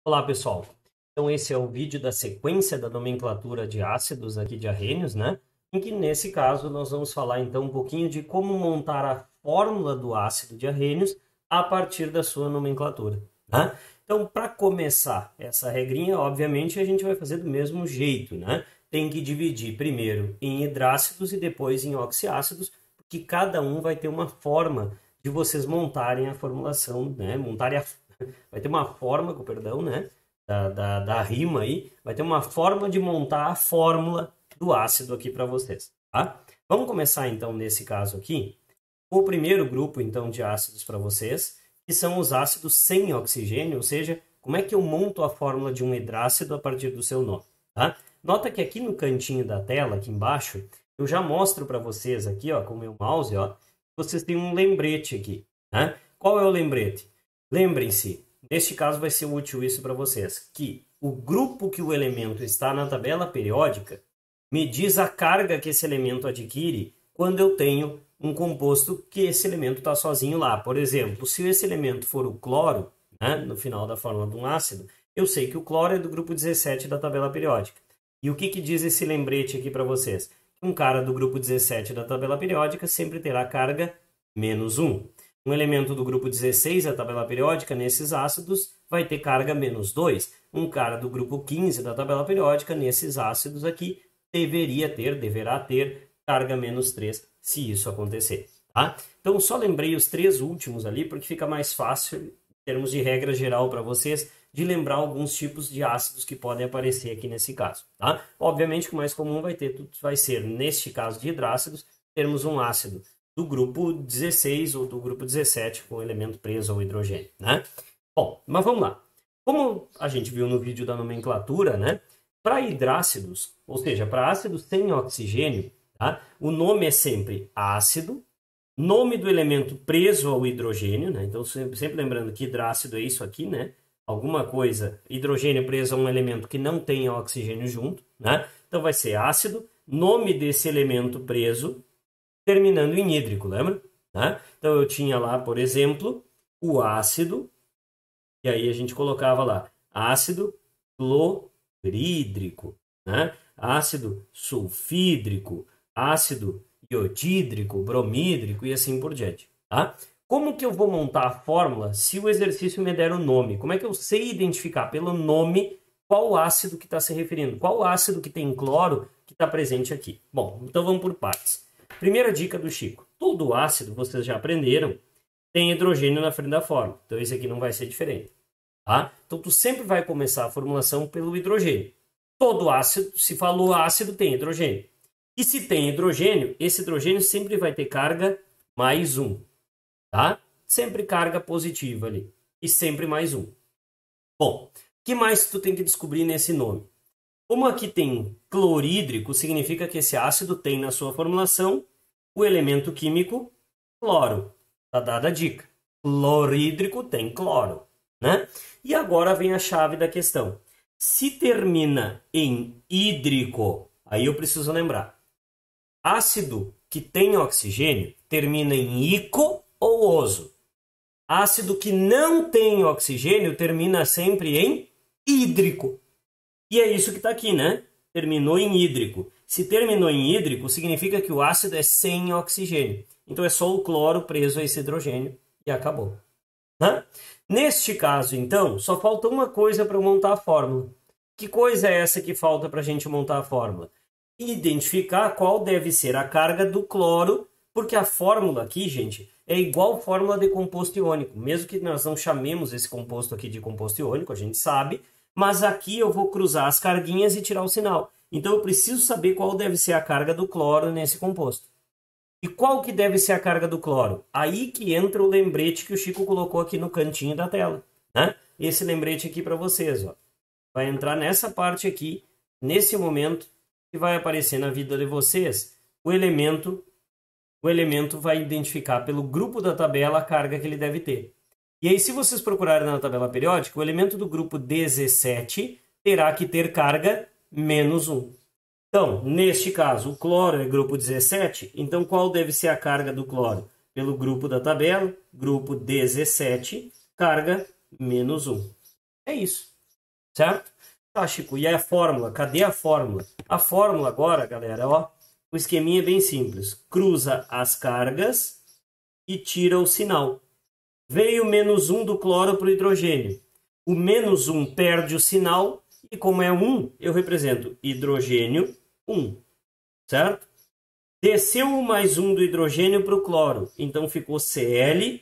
Olá, pessoal. Então, esse é o vídeo da sequência da nomenclatura de ácidos aqui de arrênios, né? Em que, nesse caso, nós vamos falar, então, um pouquinho de como montar a fórmula do ácido de arrênios a partir da sua nomenclatura, né? Então, para começar essa regrinha, obviamente, a gente vai fazer do mesmo jeito, né? Tem que dividir primeiro em hidrácidos e depois em oxiácidos, porque cada um vai ter uma forma de vocês montarem a formulação, né? Vai ter uma forma, com perdão, né? Da rima aí, vai ter uma forma de montar a fórmula do ácido aqui para vocês, tá? Vamos começar então nesse caso aqui, com o primeiro grupo então de ácidos para vocês, que são os ácidos sem oxigênio, ou seja, como é que eu monto a fórmula de um hidrácido a partir do seu nome, tá? Nota que aqui no cantinho da tela, aqui embaixo, eu já mostro para vocês aqui, ó, com o meu mouse, ó, vocês têm um lembrete aqui, né? Qual é o lembrete? Lembrem-se, neste caso vai ser útil isso para vocês, que o grupo que o elemento está na tabela periódica me diz a carga que esse elemento adquire quando eu tenho um composto que esse elemento está sozinho lá. Por exemplo, se esse elemento for o cloro, né, no final da fórmula de um ácido, eu sei que o cloro é do grupo 17 da tabela periódica. E o que diz esse lembrete aqui para vocês? Um cara do grupo 17 da tabela periódica sempre terá carga menos 1. Um elemento do grupo 16 da tabela periódica, nesses ácidos, vai ter carga menos 2. Um cara do grupo 15 da tabela periódica, nesses ácidos aqui, deverá ter carga menos 3, se isso acontecer. Tá? Então, só lembrei os três últimos ali, porque fica mais fácil, em termos de regra geral para vocês, de lembrar alguns tipos de ácidos que podem aparecer aqui nesse caso. Tá? Obviamente, o mais comum vai ser, neste caso de hidrácidos, termos um ácido do grupo 16 ou do grupo 17 com elemento preso ao hidrogênio, né? Bom, mas vamos lá. Como a gente viu no vídeo da nomenclatura, né? Para hidrácidos, ou seja, para ácidos sem oxigênio, tá? O nome é sempre ácido, nome do elemento preso ao hidrogênio, né? Então, sempre lembrando que hidrácido é isso aqui, né? Alguma coisa, hidrogênio preso a um elemento que não tenha oxigênio junto, né? Então, vai ser ácido, nome desse elemento preso, terminando em hídrico, lembra? Né? Então, eu tinha lá, por exemplo, o ácido, e aí a gente colocava lá ácido clorídrico, né? Ácido sulfídrico, ácido iodídrico, bromídrico e assim por diante. Tá? Como que eu vou montar a fórmula se o exercício me der o nome? Como é que eu sei identificar pelo nome qual ácido que está se referindo? Qual ácido que tem cloro que está presente aqui? Bom, então vamos por partes. Primeira dica do Chico. Todo ácido, vocês já aprenderam, tem hidrogênio na frente da fórmula. Então, esse aqui não vai ser diferente. Tá? Então, tu sempre vai começar a formulação pelo hidrogênio. Todo ácido, se falou ácido, tem hidrogênio. E se tem hidrogênio, esse hidrogênio sempre vai ter carga mais 1. Tá? Sempre carga positiva ali. E sempre mais 1. Bom, o que mais tu tem que descobrir nesse nome? Como aqui tem clorídrico, significa que esse ácido tem na sua formulação o elemento químico cloro. Está dada a dica. Clorídrico tem cloro, né? E agora vem a chave da questão. Se termina em hídrico, aí eu preciso lembrar. Ácido que tem oxigênio termina em ico ou oso. Ácido que não tem oxigênio termina sempre em hídrico. E é isso que está aqui, né? Terminou em hídrico. Se terminou em hídrico, significa que o ácido é sem oxigênio. Então é só o cloro preso a esse hidrogênio e acabou. Né? Neste caso, então, só falta uma coisa para montar a fórmula. Que coisa é essa que falta para a gente montar a fórmula? Identificar qual deve ser a carga do cloro, porque a fórmula aqui, gente, é igual fórmula de composto iônico. Mesmo que nós não chamemos esse composto aqui de composto iônico, a gente sabe, mas aqui eu vou cruzar as carguinhas e tirar o sinal. Então eu preciso saber qual deve ser a carga do cloro nesse composto. E qual que deve ser a carga do cloro? Aí que entra o lembrete que o Chico colocou aqui no cantinho da tela, né? Esse lembrete aqui para vocês, ó. Vai entrar nessa parte aqui, nesse momento, que vai aparecer na vida de vocês, o elemento vai identificar pelo grupo da tabela a carga que ele deve ter. E aí, se vocês procurarem na tabela periódica, o elemento do grupo 17 terá que ter carga menos 1. Então, neste caso, o cloro é grupo 17, então qual deve ser a carga do cloro? Pelo grupo da tabela, grupo 17, carga menos 1. É isso. certo? Tá, Chico, e a fórmula? Cadê a fórmula? A fórmula agora, galera, ó, o esqueminha é bem simples. Cruza as cargas e tira o sinal. Veio menos 1 do cloro para o hidrogênio. O menos 1 perde o sinal e como é 1, eu represento hidrogênio 1, certo? Desceu o mais 1 do hidrogênio para o cloro, então ficou Cl1.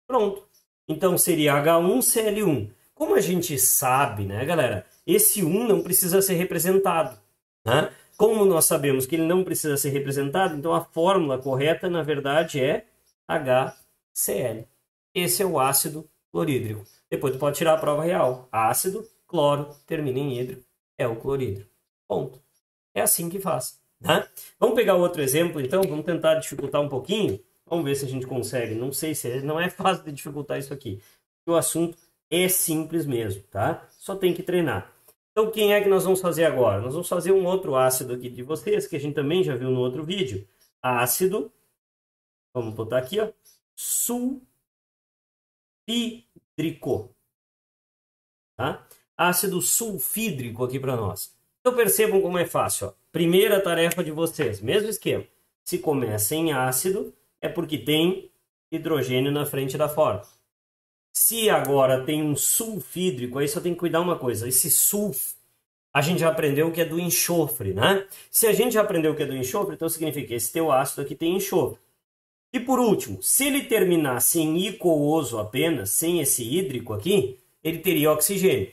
Pronto. Então seria H1Cl1. Como a gente sabe, né, galera, esse 1 não precisa ser representado, né? Como nós sabemos que ele não precisa ser representado, então a fórmula correta, na verdade, é HCl. Esse é o ácido clorídrico. Depois tu pode tirar a prova real. Ácido, cloro, termina em hidro, é o clorídrico. Ponto. É assim que faz, né? Vamos pegar outro exemplo, então. Vamos tentar dificultar um pouquinho. Vamos ver se a gente consegue. Não sei se não é fácil de dificultar isso aqui. O assunto é simples mesmo, tá? Só tem que treinar. Então, quem é que nós vamos fazer agora? Nós vamos fazer um outro ácido aqui de vocês, que a gente também já viu no outro vídeo. Ácido, vamos botar aqui, ó, sulfídrico, tá? Ácido sulfídrico aqui para nós. Então, percebam como é fácil, ó. Primeira tarefa de vocês, mesmo esquema. Se começa em ácido, é porque tem hidrogênio na frente da fórmula. Se agora tem um sulfídrico, aí só tem que cuidar uma coisa. Esse sulf, a gente já aprendeu que é do enxofre, né? Se a gente já aprendeu que é do enxofre, então significa que esse teu ácido aqui tem enxofre. E por último, se ele terminasse em icoso apenas, sem esse hídrico aqui, ele teria oxigênio.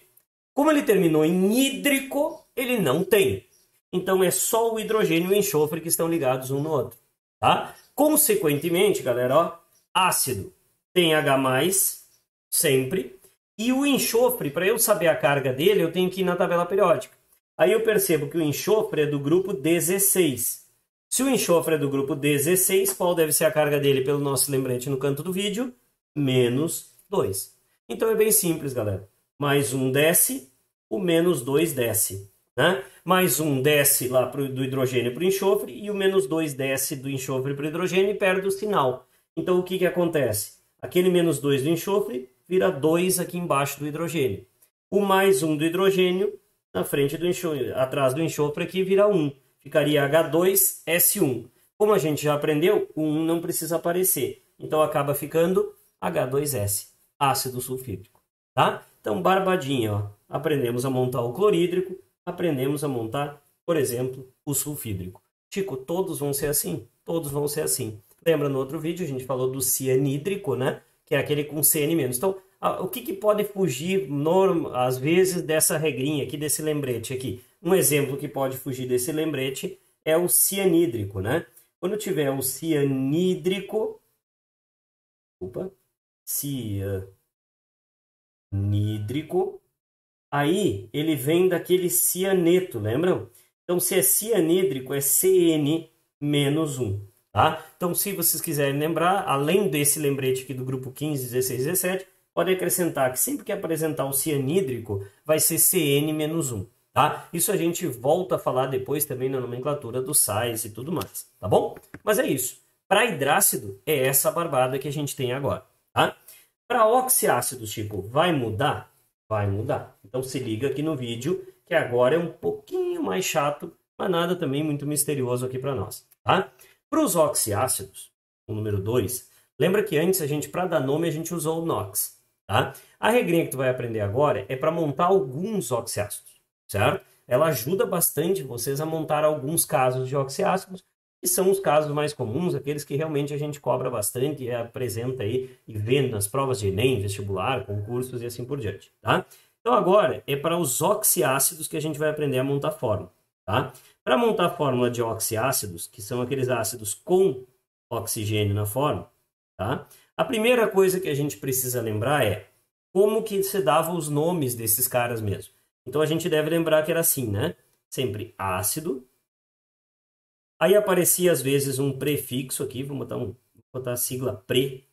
Como ele terminou em hídrico, ele não tem. Então é só o hidrogênio e o enxofre que estão ligados um no outro, tá? Consequentemente, galera, ó, ácido tem H+, sempre. E o enxofre, para eu saber a carga dele, eu tenho que ir na tabela periódica. Aí eu percebo que o enxofre é do grupo 16. Se o enxofre é do grupo 16, qual deve ser a carga dele pelo nosso lembrete no canto do vídeo? Menos 2. Então é bem simples, galera. Mais 1 desce, o menos 2 desce, né? Mais 1 desce lá do hidrogênio para o enxofre e o menos 2 desce do enxofre para o hidrogênio e perde o sinal. Então o que acontece? Aquele menos 2 do enxofre vira 2 aqui embaixo do hidrogênio. O mais 1 do hidrogênio na frente do enxofre, atrás do enxofre aqui vira 1. Ficaria H2S1. Como a gente já aprendeu, o 1 não precisa aparecer. Então acaba ficando H2S, ácido sulfídrico, tá? Então, barbadinha, ó. Aprendemos a montar o clorídrico, aprendemos a montar, por exemplo, o sulfídrico. Chico, todos vão ser assim? Todos vão ser assim. Lembra no outro vídeo, a gente falou do cianídrico, né? Que é aquele com CN-. Então, o que pode fugir, às vezes, dessa regrinha aqui, desse lembrete aqui? Um exemplo que pode fugir desse lembrete é o cianídrico, né? Quando tiver o cianídrico... cianídrico, aí ele vem daquele cianeto, lembram? Então, se é cianídrico, é CN-1. Tá? Então, se vocês quiserem lembrar, além desse lembrete aqui do grupo 15, 16, 17, pode acrescentar que sempre que apresentar o cianídrico, vai ser CN-1. Tá? Isso a gente volta a falar depois também na nomenclatura dos sais e tudo mais. Tá bom? Mas é isso. Para hidrácido, é essa barbada que a gente tem agora. Tá? Para oxiácidos, tipo, vai mudar? Vai mudar. Então, se liga aqui no vídeo, que agora é um pouquinho mais chato, mas nada também muito misterioso aqui para nós. Tá? Para os oxiácidos, o número 2, lembra que antes para dar nome a gente usou o NOx, tá? A regrinha que tu vai aprender agora é para montar alguns oxiácidos, certo? Ela ajuda bastante vocês a montar alguns casos de oxiácidos, que são os casos mais comuns, aqueles que realmente a gente cobra bastante e apresenta aí e vê nas provas de Enem, vestibular, concursos e assim por diante, tá? Então agora é para os oxiácidos que a gente vai aprender a montar fórmula, tá? Para montar a fórmula de oxiácidos, que são aqueles ácidos com oxigênio na fórmula, tá? A primeira coisa que a gente precisa lembrar é como que se dava os nomes desses caras mesmo. Então a gente deve lembrar que era assim, né? Sempre ácido. Aí aparecia às vezes um prefixo aqui, vou botar a sigla pre.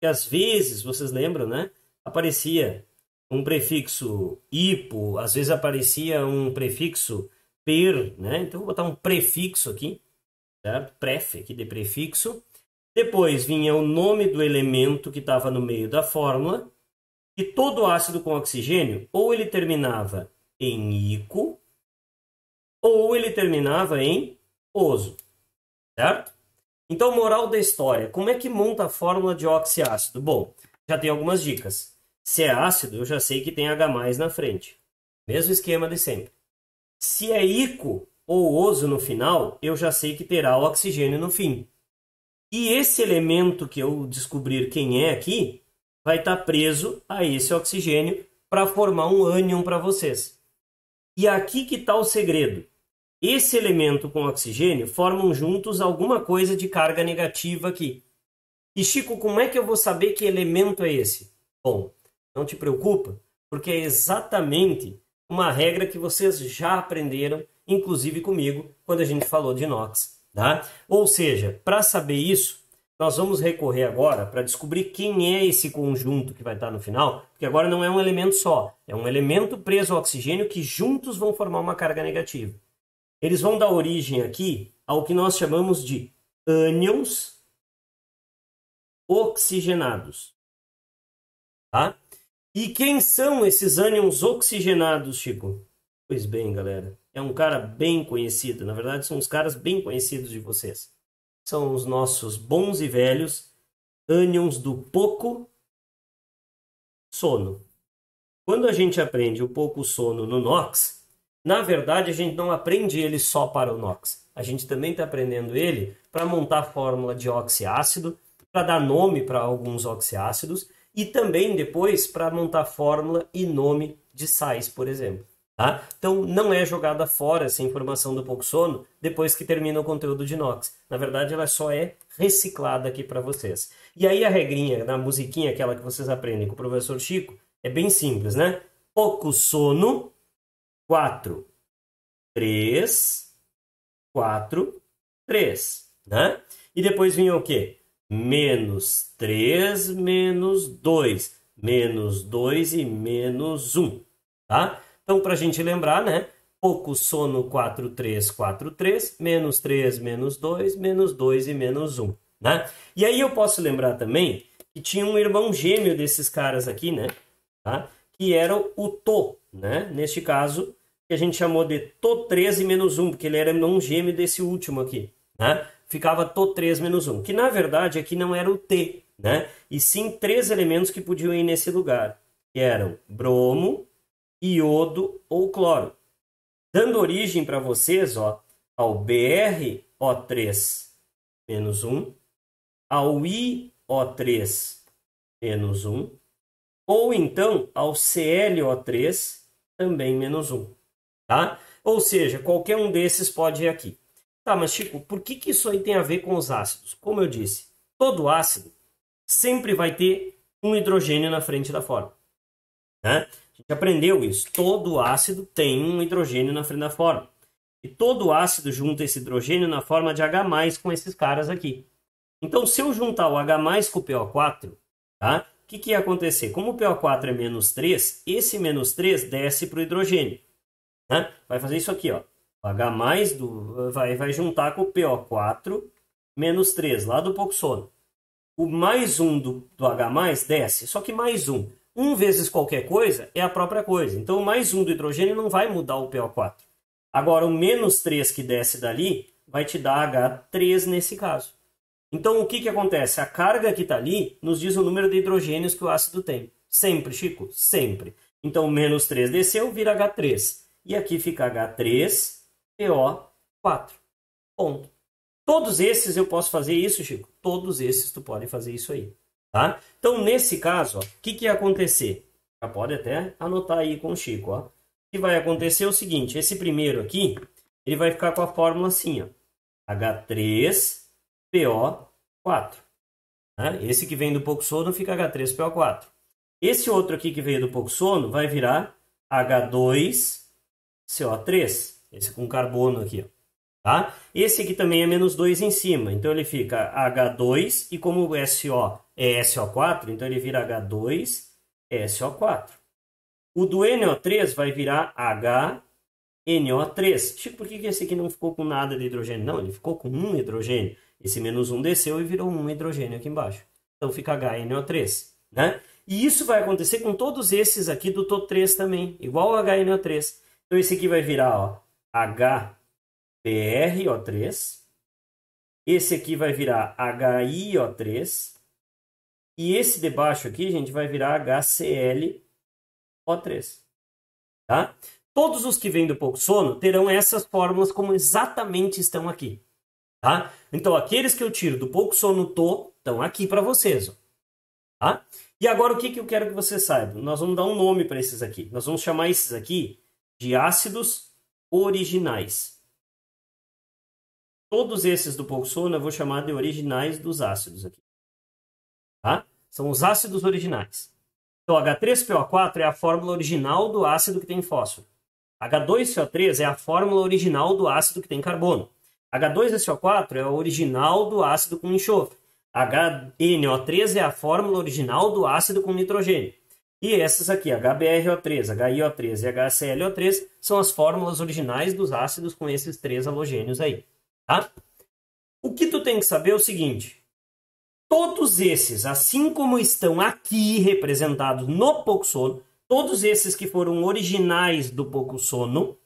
E às vezes, vocês lembram, né? Aparecia um prefixo hipo, às vezes aparecia um prefixo per, né? Então, vou botar um prefixo aqui, certo? Pref, aqui de prefixo. Depois vinha o nome do elemento que estava no meio da fórmula. E todo ácido com oxigênio, ou ele terminava em ico, ou ele terminava em oso, certo? Então, moral da história, como é que monta a fórmula de oxiácido? Bom, já tem algumas dicas. Se é ácido, eu já sei que tem H+ na frente. Mesmo esquema de sempre. Se é ico ou oso no final, eu já sei que terá o oxigênio no fim. E esse elemento que eu descobrir quem é aqui, vai estar preso a esse oxigênio para formar um ânion para vocês. E aqui que está o segredo. Esse elemento com oxigênio formam juntos alguma coisa de carga negativa aqui. E Chico, como é que eu vou saber que elemento é esse? Bom, não te preocupa, porque é exatamente uma regra que vocês já aprenderam, inclusive comigo, quando a gente falou de inox. Tá? Ou seja, para saber isso, nós vamos recorrer agora para descobrir quem é esse conjunto que vai estar no final, porque agora não é um elemento só, é um elemento preso ao oxigênio que juntos vão formar uma carga negativa. Eles vão dar origem aqui ao que nós chamamos de ânions oxigenados. Tá? E quem são esses ânions oxigenados, Chico? Pois bem, galera, é um cara bem conhecido. Na verdade, são os caras bem conhecidos de vocês. São os nossos bons e velhos ânions do pouco sono. Quando a gente aprende o pouco sono no NOx, na verdade, a gente não aprende ele só para o NOx. A gente também está aprendendo ele para montar a fórmula de oxiácido, para dar nome para alguns oxiácidos e também depois para montar fórmula e nome de sais, por exemplo. Tá? Então, não é jogada fora essa informação do pouco sono depois que termina o conteúdo de NOx. Na verdade, ela só é reciclada aqui para vocês. E aí a regrinha, na musiquinha, aquela que vocês aprendem com o professor Chico, é bem simples, né? Pouco sono... 4, 3, 4, 3, né? E depois vinha o quê? Menos 3, menos 2, menos 2 e menos 1, tá? Então, para a gente lembrar, né? Pouco sono 4, 3, 4, 3, menos 3, menos 2, menos 2 e menos 1, né? E aí eu posso lembrar também que tinha um irmão gêmeo desses caras aqui, né? Tá? Que era o To, né? Neste caso, que a gente chamou de To3 e menos 1, porque ele era irmão gêmeo desse último aqui, né? Ficava To3 menos 1, que na verdade aqui não era o T, né? E sim 3 elementos que podiam ir nesse lugar, que eram bromo, iodo ou cloro. Dando origem para vocês, ó, ao BrO3 menos 1, ao IO3 menos 1, ou então ao ClO3 também menos 1. Tá? Ou seja, qualquer um desses pode ir aqui. Tá, mas Chico, por que isso aí tem a ver com os ácidos? Como eu disse, todo ácido sempre vai ter um hidrogênio na frente da fórmula. Né? A gente aprendeu isso. Todo ácido tem um hidrogênio na frente da fórmula. E todo ácido junta esse hidrogênio na forma de H+ com esses caras aqui. Então, se eu juntar o H+ com o PO4, tá? O que ia acontecer? Como o PO4 é menos 3, esse menos 3 desce para o hidrogênio. Né? Vai fazer isso aqui, ó. O H+ vai juntar com o PO4 menos 3, lá do pouco sono. O mais 1 do H+ desce, só que mais 1. 1 vezes qualquer coisa é a própria coisa. Então, o mais 1 do hidrogênio não vai mudar o PO4. Agora, o menos 3 que desce dali vai te dar H3 nesse caso. Então, o que acontece? A carga que está ali nos diz o número de hidrogênios que o ácido tem. Sempre, Chico? Sempre. Então, o menos 3 desceu, vira H3. E aqui fica H3PO4. Ponto. Todos esses eu posso fazer isso, Chico? Todos esses tu pode fazer isso aí. Tá? Então, nesse caso, o que ia acontecer? Já pode até anotar aí com o Chico. Ó. O que vai acontecer é o seguinte. Esse primeiro aqui, ele vai ficar com a fórmula assim. Ó, H3PO4. Tá? Esse que vem do pouco sono fica H3PO4. Esse outro aqui que veio do pouco sono vai virar H2CO3, esse com carbono aqui, ó, tá? Esse aqui também é menos 2 em cima, então ele fica H2, e como o SO é SO4, então ele vira H2SO4. O do NO3 vai virar HNO3. Chico, por que esse aqui não ficou com nada de hidrogênio? Não, ele ficou com um hidrogênio. Esse menos 1 desceu e virou um hidrogênio aqui embaixo. Então fica HNO3, né? E isso vai acontecer com todos esses aqui do TO3 também, igual o HNO3. Então esse aqui vai virar, ó, HBrO3. Esse aqui vai virar HiO3. E esse de baixo aqui, gente, vai virar HClO3. Tá? Todos os que vêm do pouco sono terão essas fórmulas como exatamente estão aqui. Tá? Então, aqueles que eu tiro do pouco sono TO estão aqui para vocês. Ó. Tá? E agora, o que eu quero que vocês saibam? Nós vamos dar um nome para esses aqui. Nós vamos chamar esses aqui de ácidos originais. Todos esses do pouco sono eu vou chamar de originais dos ácidos aqui. Tá? São os ácidos originais. Então, H3PO4 é a fórmula original do ácido que tem fósforo. H2CO3 é a fórmula original do ácido que tem carbono. H2SO4 é a original do ácido com enxofre. HNO3 é a fórmula original do ácido com nitrogênio. E essas aqui, HBrO3, HiO3 e HClO3, são as fórmulas originais dos ácidos com esses três halogênios aí. Tá? O que tu tem que saber é o seguinte. Todos esses, assim como estão aqui representados no pouco sono, todos esses que foram originais do pouco sono,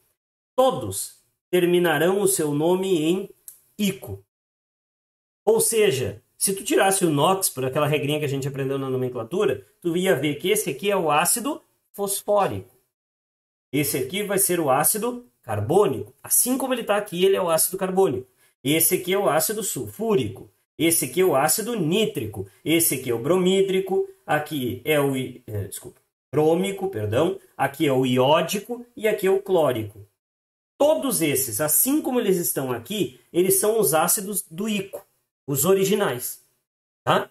todos terminarão o seu nome em ico. Ou seja, se tu tirasse o NOx por aquela regrinha que a gente aprendeu na nomenclatura, tu ia ver que esse aqui é o ácido fosfórico. Esse aqui vai ser o ácido carbônico. Assim como ele está aqui, ele é o ácido carbônico. Esse aqui é o ácido sulfúrico. Esse aqui é o ácido nítrico. Esse aqui é o bromídrico. Aqui é o brômico, perdão. Aqui é o iódico e aqui é o clórico. Todos esses, assim como eles estão aqui, eles são os ácidos do ico, os originais. Tá?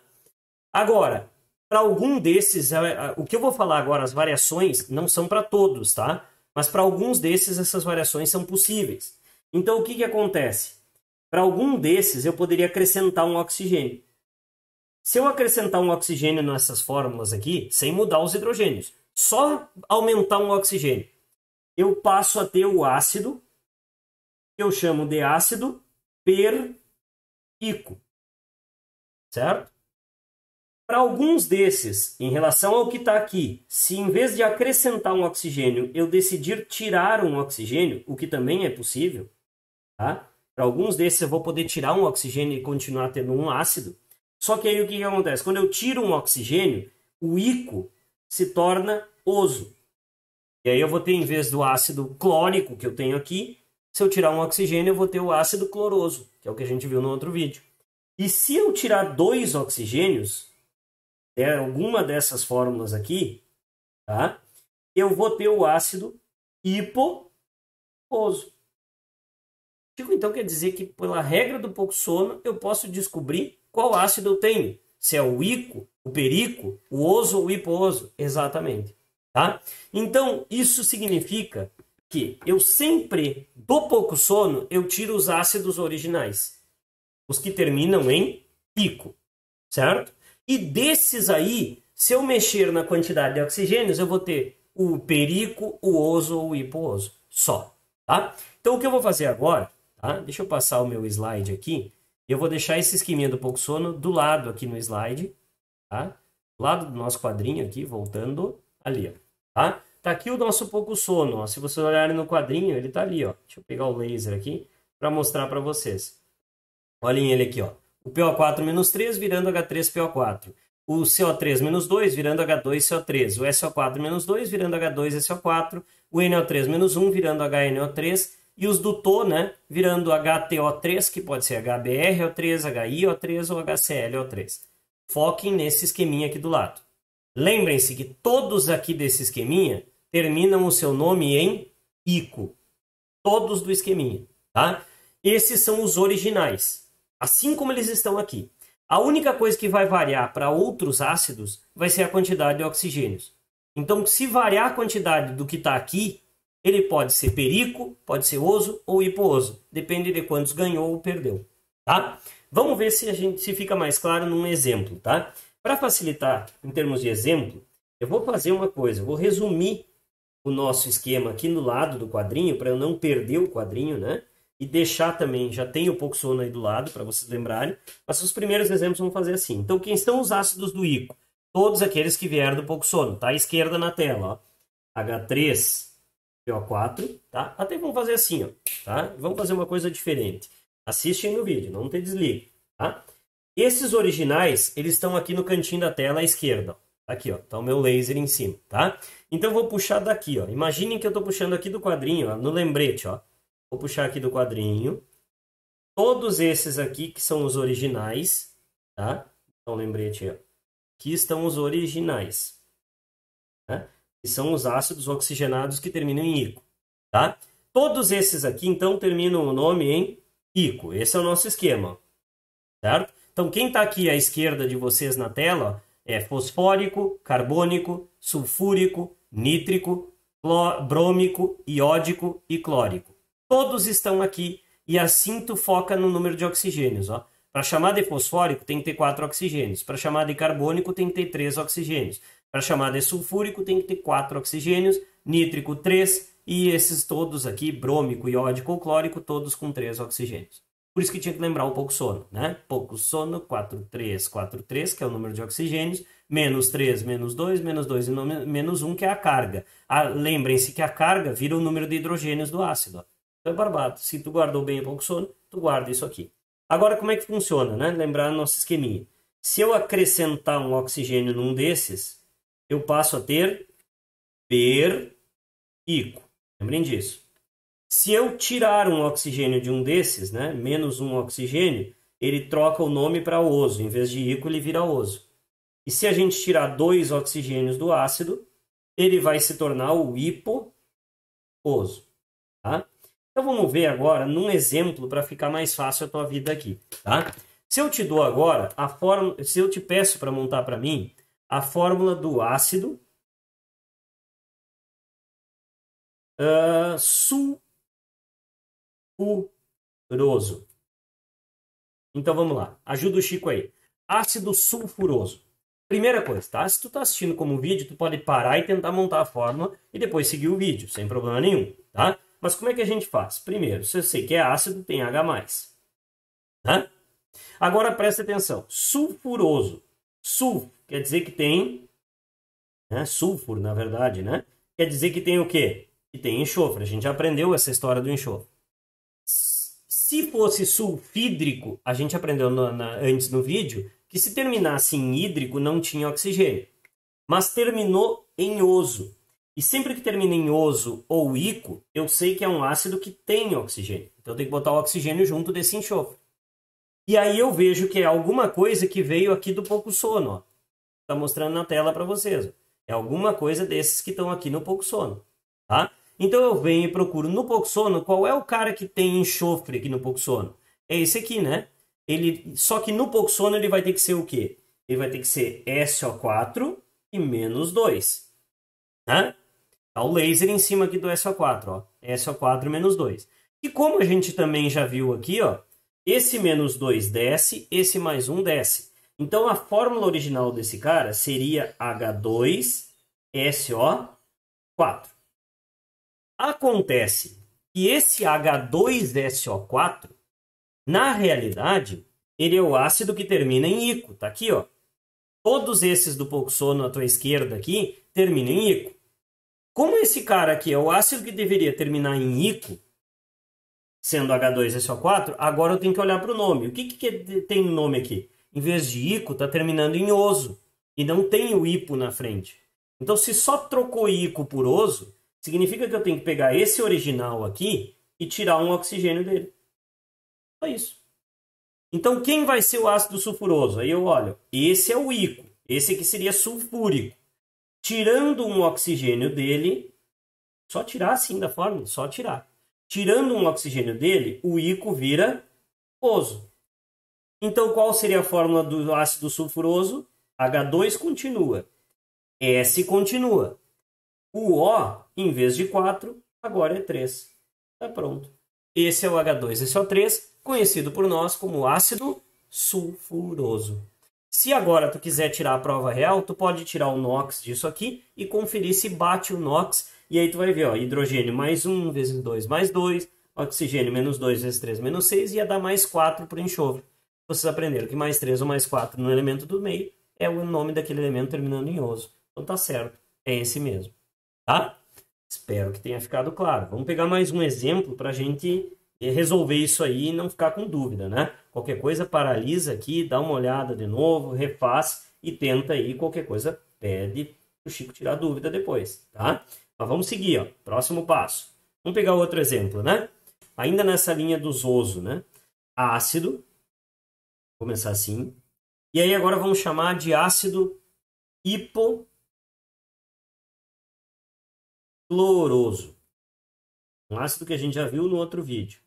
Agora, para algum desses, o que eu vou falar agora, as variações, não são para todos, tá? Mas para alguns desses, essas variações são possíveis. Então, o que acontece? Para algum desses, eu poderia acrescentar um oxigênio. Se eu acrescentar um oxigênio nessas fórmulas aqui, sem mudar os hidrogênios, só aumentar um oxigênio, eu passo a ter o ácido, que eu chamo de ácido per-ico. Certo? Para alguns desses, em relação ao que está aqui, se em vez de acrescentar um oxigênio, eu decidir tirar um oxigênio, o que também é possível, tá? Para alguns desses eu vou poder tirar um oxigênio e continuar tendo um ácido. Só que aí o que acontece? Quando eu tiro um oxigênio, o ico se torna oso. E aí eu vou ter, em vez do ácido clórico que eu tenho aqui, se eu tirar um oxigênio, eu vou ter o ácido cloroso, que é o que a gente viu no outro vídeo. E se eu tirar 2 oxigênios, alguma dessas fórmulas aqui, tá? Eu vou ter o ácido hipooso. Então quer dizer que, pela regra do pouco sono, eu posso descobrir qual ácido eu tenho. Se é o ico, o perico, o oso ou o hipooso. Exatamente. Tá? Então, isso significa que eu sempre, do pouco sono, eu tiro os ácidos originais. Os que terminam em ico. Certo? E desses aí, se eu mexer na quantidade de oxigênios, eu vou ter o perico, o oso ou o hipooso. Só. Tá? Então, o que eu vou fazer agora, tá? Deixa eu passar o meu slide aqui. Eu vou deixar esse esqueminha do pouco sono do lado aqui no slide. Tá? Do lado do nosso quadrinho aqui, voltando ali. Ó, tá? Tá aqui o nosso pouco sono. Ó. Se vocês olharem no quadrinho, ele tá ali. Ó. Deixa eu pegar o laser aqui para mostrar para vocês. Olhem ele aqui. Ó. O PO4-3 virando H3PO4. O CO3-2 virando H2CO3. O SO4-2 virando H2SO4. O NO3-1 virando HNO3. E os do TO, né, virando HTO3, que pode ser HBrO3, HiO3 ou HClO3. Foquem nesse esqueminha aqui do lado. Lembrem-se que todos aqui desse esqueminha terminam o seu nome em ico. Todos do esqueminha, tá? Esses são os originais, assim como eles estão aqui. A única coisa que vai variar para outros ácidos vai ser a quantidade de oxigênios. Então, se variar a quantidade do que está aqui, ele pode ser perico, pode ser oso ou hipooso. Depende de quantos ganhou ou perdeu. Tá? Vamos ver se fica mais claro num exemplo. Tá? Para facilitar em termos de exemplo, eu vou fazer uma coisa. Eu vou resumir o nosso esquema aqui no lado do quadrinho, para eu não perder o quadrinho, né? E deixar também, já tem o pouco sono aí do lado, para vocês lembrarem. Mas os primeiros exemplos vamos fazer assim. Então, quem estão os ácidos do ico? todos aqueles que vieram do pouco sono. Tá à esquerda na tela, ó. H3PO4, tá? Até vamos fazer assim, ó, tá? Vamos fazer uma coisa diferente. Assiste aí no vídeo, não te desligue, tá? Esses originais, eles estão aqui no cantinho da tela à esquerda, ó. Aqui, ó, tá o meu laser em cima, tá? Então eu vou puxar daqui, ó. Imaginem que eu tô puxando aqui do quadrinho, ó, no lembrete, ó. Vou puxar aqui do quadrinho. Todos esses aqui que são os originais, tá? Então lembrete, ó. Aqui estão os originais, né? Que são os ácidos oxigenados que terminam em ico, tá? Todos esses aqui, então, terminam o nome em ico. Esse é o nosso esquema, certo? Então, quem está aqui à esquerda de vocês na tela, ó, é fosfórico, carbônico, sulfúrico, nítrico, brômico, iódico e clórico. Todos estão aqui e assim tu foca no número de oxigênios, ó. Para chamar de fosfórico tem que ter 4 oxigênios. Para chamar de carbônico tem que ter 3 oxigênios. Para chamar de sulfúrico tem que ter 4 oxigênios. Nítrico 3 e esses todos aqui, brômico, iódico ou clórico, todos com 3 oxigênios. Por isso que tinha que lembrar o pouco sono, né? Pouco sono, 4, 3, 4, 3, que é o número de oxigênios, menos 3, menos 2 e menos 1, que é a carga. Lembrem-se que a carga vira o número de hidrogênios do ácido, ó. Então é barbado. Se tu guardou bem o pouco sono, tu guarda isso aqui. Agora, como é que funciona, né? Lembrar nosso esqueminha. Se eu acrescentar um oxigênio num desses, eu passo a ter per-ico. Lembrem disso. Se eu tirar um oxigênio de um desses, né, menos um oxigênio, ele troca o nome para oso. Em vez de ico, ele vira oso. E se a gente tirar 2 oxigênios do ácido, ele vai se tornar o hipo-oso. Tá? Então vamos ver agora num exemplo para ficar mais fácil a tua vida aqui. Tá? Se eu te dou agora a fórmula, se eu te peço para montar para mim a fórmula do ácido sulfuroso. Então vamos lá, ajuda o Chico aí. Ácido sulfuroso. Primeira coisa, tá? Se tu tá assistindo como vídeo, tu pode parar e tentar montar a fórmula e depois seguir o vídeo, sem problema nenhum, tá? Mas como é que a gente faz? Primeiro, se eu sei que é ácido, tem H+. Tá? Agora presta atenção. Sulfuroso. Sul quer dizer que tem, né? Sulfuro, na verdade, né? Quer dizer que tem o quê? Que tem enxofre. A gente já aprendeu essa história do enxofre. Se fosse sulfídrico, a gente aprendeu antes no vídeo, que se terminasse em hídrico não tinha oxigênio. Mas terminou em oso. E sempre que termina em oso ou ico, eu sei que é um ácido que tem oxigênio. Então eu tenho que botar o oxigênio junto desse enxofre. E aí eu vejo que é alguma coisa que veio aqui do pouco sono. Está mostrando na tela para vocês. É alguma coisa desses que estão aqui no pouco sono. Tá? Então eu venho e procuro no pouco sono qual é o cara que tem enxofre aqui no pouco sono. É esse aqui, né? Só que no pouco sono ele vai ter que ser o quê? Ele vai ter que ser SO4 e menos 2. Né? Tá o laser em cima aqui do SO4, ó. SO4 menos 2. E como a gente também já viu aqui, ó, esse menos 2 desce, esse mais 1 desce. Então a fórmula original desse cara seria H2SO4. Acontece que esse H2SO4, na realidade, ele é o ácido que termina em ico. Tá aqui, ó. Todos esses do pouco sono à tua esquerda aqui terminam em ico. Como esse cara aqui é o ácido que deveria terminar em ico, sendo H2SO4, agora eu tenho que olhar para o nome. O que tem no nome aqui? Em vez de ico, está terminando em oso. E não tem o hipo na frente. Então, se só trocou ico por oso, significa que eu tenho que pegar esse original aqui e tirar um oxigênio dele. Só isso. Então, quem vai ser o ácido sulfuroso? Aí eu olho. Esse é o ico. Esse aqui seria sulfúrico. Tirando um oxigênio dele, só tirar assim da fórmula, só tirar. Tirando um oxigênio dele, o ico vira oso. Então, qual seria a fórmula do ácido sulfuroso? H2 continua. S continua. O O, em vez de 4, agora é 3. Tá pronto. Esse é o H2SO3, conhecido por nós como ácido sulfuroso. Se agora tu quiser tirar a prova real, tu pode tirar o NOx disso aqui e conferir se bate o NOx. E aí tu vai ver, ó, hidrogênio mais 1 vezes 2 mais 2, oxigênio menos 2 vezes 3 menos 6, ia dar mais 4 para o enxofre. Vocês aprenderam que mais 3 ou mais 4 no elemento do meio é o nome daquele elemento terminando em oso. Então tá certo, é esse mesmo, tá? Espero que tenha ficado claro. Vamos pegar mais um exemplo para a gente resolver isso aí e não ficar com dúvida, né? Qualquer coisa, paralisa aqui, dá uma olhada de novo, refaz e tenta aí. Qualquer coisa, pede o Chico tirar dúvida depois, tá? Mas vamos seguir, ó. Próximo passo. Vamos pegar outro exemplo, né? Ainda nessa linha dos oso, né? Ácido. Vou começar assim. E aí agora vamos chamar de ácido hipocloroso. Um ácido que a gente já viu no outro vídeo.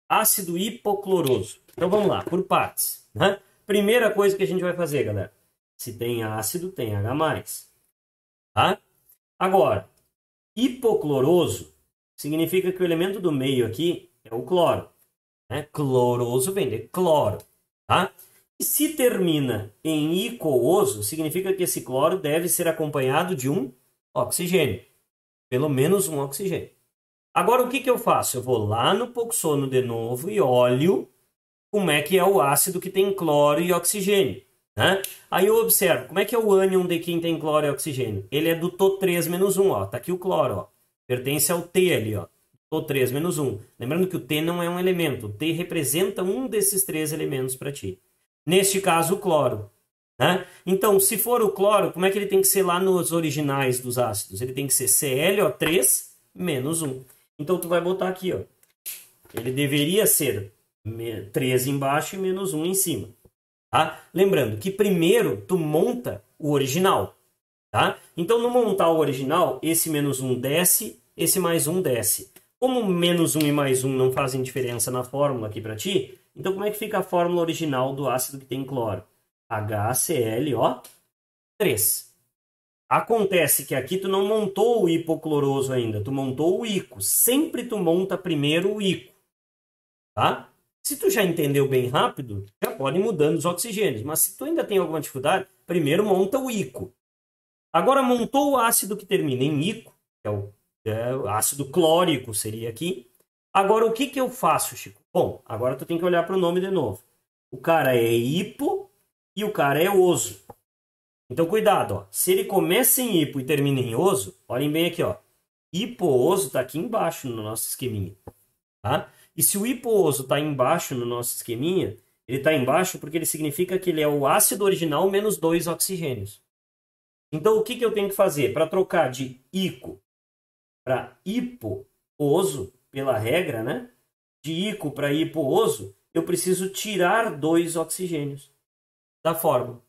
Ácido hipocloroso. Então vamos lá, por partes, né? Primeira coisa que a gente vai fazer, galera. Se tem ácido, tem H+. Tá? Agora, hipocloroso significa que o elemento do meio aqui é o cloro. Né? Cloroso vem de cloro. Tá? E se termina em icooso, significa que esse cloro deve ser acompanhado de um oxigênio. Pelo menos um oxigênio. Agora, o que eu faço? Eu vou lá no Poxono de novo e olho como é que é o ácido que tem cloro e oxigênio. Né? Aí eu observo como é que é o ânion de quem tem cloro e oxigênio. Ele é do To3-1. Ó. Tá aqui o cloro. Ó. Pertence ao T ali. Ó. To3-1. Lembrando que o T não é um elemento. O T representa um desses 3 elementos para ti. Neste caso, o cloro. Né? Então, se for o cloro, como é que ele tem que ser lá nos originais dos ácidos? Ele tem que ser ClO3-1. Então, tu vai botar aqui, ó. Ele deveria ser 3 embaixo e -1 em cima. Tá? Lembrando que primeiro tu monta o original. Tá? Então, no montar o original, esse -1 desce, esse +1 desce. Como -1 e +1 não fazem diferença na fórmula aqui para ti, então como é que fica a fórmula original do ácido que tem cloro? HClO3. Acontece que aqui tu não montou o hipocloroso ainda, tu montou o ico. Sempre tu monta primeiro o ico, tá? Se tu já entendeu bem rápido, já pode ir mudando os oxigênios. Mas se tu ainda tem alguma dificuldade, primeiro monta o ico. Agora montou o ácido que termina em ico, que é o ácido clórico seria aqui. Agora o que eu faço, Chico? Bom, agora tu tem que olhar para o nome de novo. O cara é hipo e o cara é oso. Então, cuidado, ó. Se ele começa em hipo e termina em oso, olhem bem aqui, ó. Hipooso está aqui embaixo no nosso esqueminha, tá? E se o hipooso está embaixo no nosso esqueminha, ele está embaixo porque ele significa que ele é o ácido original menos 2 oxigênios. Então, o que eu tenho que fazer? Para trocar de ico para hipooso, pela regra, né? De ico para hipooso, eu preciso tirar 2 oxigênios da fórmula.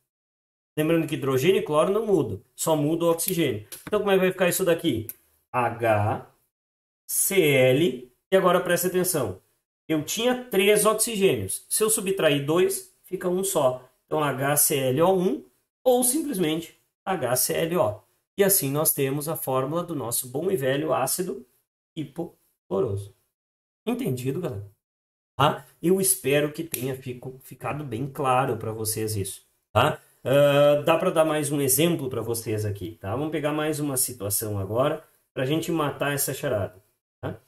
Lembrando que hidrogênio e cloro não mudam, só muda o oxigênio. Então, como é que vai ficar isso daqui? HCl, e agora presta atenção. Eu tinha 3 oxigênios. Se eu subtrair 2, fica um só. Então, HClO1 ou simplesmente HClO. E assim nós temos a fórmula do nosso bom e velho ácido hipocloroso. Entendido, galera? Tá? Eu espero que tenha ficado bem claro para vocês isso. Tá? Dá para dar mais um exemplo para vocês aqui, tá? Vamos pegar mais uma situação agora para a gente matar essa charada, tá?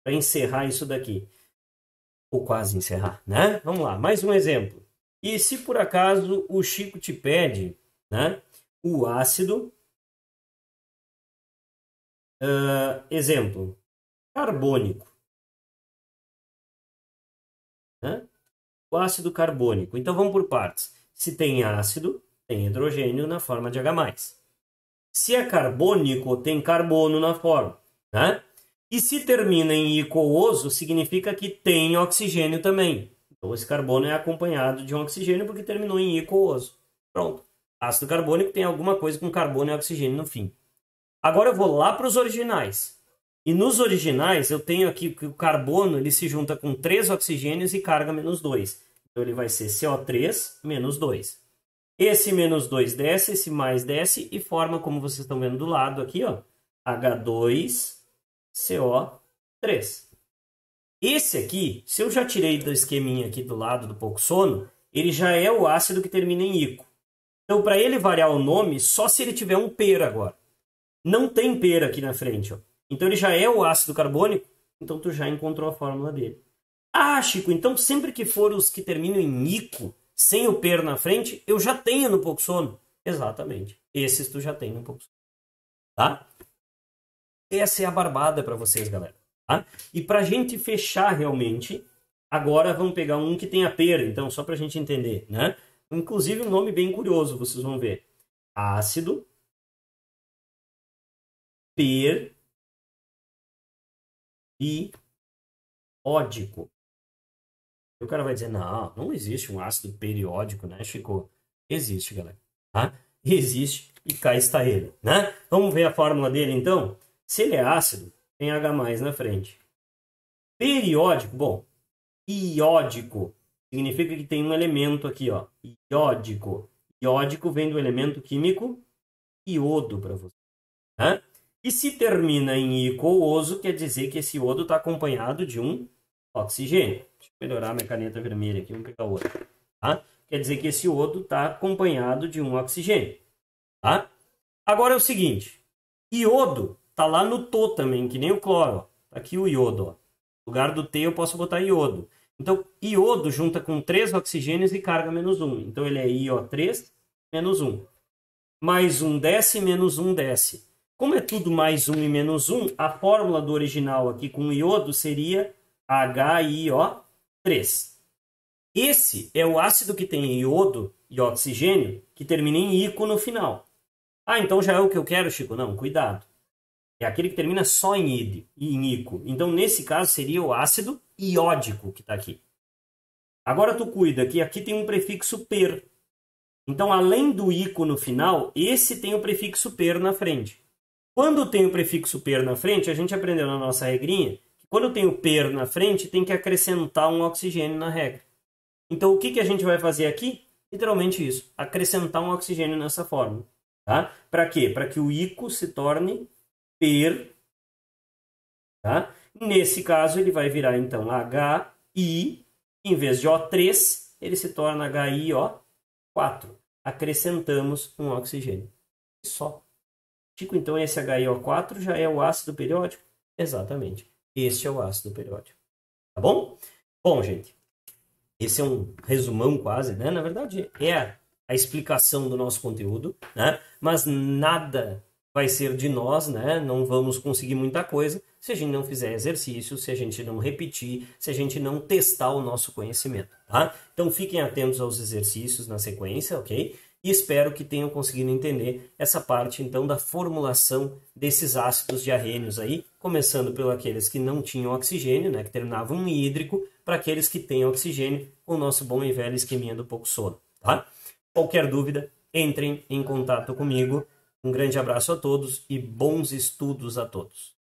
Para encerrar isso daqui, ou quase encerrar, né? Vamos lá, mais um exemplo. E se por acaso o Chico te pede, né, o ácido, exemplo, carbônico, né? O ácido carbônico. Então vamos por partes. Se tem ácido, tem hidrogênio na forma de H+. Se é carbônico, tem carbono na forma, né? E se termina em icooso, significa que tem oxigênio também. Então esse carbono é acompanhado de um oxigênio porque terminou em icooso. Pronto. Ácido carbônico tem alguma coisa com carbono e oxigênio no fim. Agora eu vou lá para os originais. E nos originais eu tenho aqui que o carbono ele se junta com 3 oxigênios e carga -2. Então ele vai ser CO3 menos 2. Esse menos 2 desce, esse mais desce e forma, como vocês estão vendo do lado aqui, ó, H2CO3. Esse aqui, se eu já tirei do esqueminha aqui do lado do Poxono, ele já é o ácido que termina em ico. Então, para ele variar o nome, só se ele tiver um pera agora. Não tem pera aqui na frente, ó. Então ele já é o ácido carbônico, então tu já encontrou a fórmula dele. Ah, Chico, então sempre que for os que terminam em ico, sem o per na frente, eu já tenho no Poxono. Exatamente. Esses tu já tem um pouco. Tá? Essa é a barbada para vocês, galera. Tá? E para a gente fechar realmente, agora vamos pegar um que tenha pera, então, só para a gente entender, né? Inclusive um nome bem curioso, vocês vão ver. Ácido periódico. O cara vai dizer, não existe um ácido periódico, né, Chico? Existe, galera. Tá? Existe e cá está ele, né? Vamos ver a fórmula dele, então? Se ele é ácido, tem H+ na frente. Periódico, bom, iódico significa que tem um elemento aqui, ó, iódico. Iódico vem do elemento químico iodo para você, né? E se termina em icoso, quer dizer que esse iodo está acompanhado de um oxigênio. Deixa eu melhorar minha caneta vermelha aqui, vamos pegar outra. Tá? Quer dizer que esse iodo está acompanhado de um oxigênio. Tá? Agora é o seguinte, iodo está lá no To também, que nem o cloro. Tá aqui o iodo. Ó. No lugar do T eu posso botar iodo. Então, iodo junta com 3 oxigênios e carga -1. Então, ele é IO3 menos 1. Mais 1 desce, menos 1 desce. Como é tudo mais 1 e menos 1, a fórmula do original aqui com iodo seria HiO3. Esse é o ácido que tem iodo e oxigênio, que termina em ico no final. Então já é o que eu quero, Chico? Não, cuidado. É aquele que termina só em ico. Então, nesse caso, seria o ácido iódico que está aqui. Agora, tu cuida que aqui tem um prefixo per. Então, além do ico no final, esse tem o prefixo per na frente. Quando tem o prefixo per na frente, a gente aprendeu na nossa regrinha que quando tem o per na frente, tem que acrescentar um oxigênio na regra. Então, o que a gente vai fazer aqui? Literalmente isso, acrescentar um oxigênio nessa fórmula. Tá? Para quê? Para que o ico se torne per. Tá? Nesse caso, ele vai virar, então, HI, em vez de O3, ele se torna HiO4. Acrescentamos um oxigênio. Só. Chico, então esse HiO4 já é o ácido periódico? Exatamente. Este é o ácido periódico. Tá bom? Bom, gente, esse é um resumão quase, né? Na verdade, é a explicação do nosso conteúdo, né? Mas nada vai ser de nós, né? Não vamos conseguir muita coisa se a gente não fizer exercício, se a gente não repetir, se a gente não testar o nosso conhecimento, tá? Então, fiquem atentos aos exercícios na sequência, ok? E espero que tenham conseguido entender essa parte, então, da formulação desses ácidos diarrênios aí, começando pelos aqueles que não tinham oxigênio, né, que terminavam em hídrico, para aqueles que têm oxigênio, com o nosso bom e velho esqueminha do pouco sono, tá? Qualquer dúvida, entrem em contato comigo. Um grande abraço a todos e bons estudos a todos.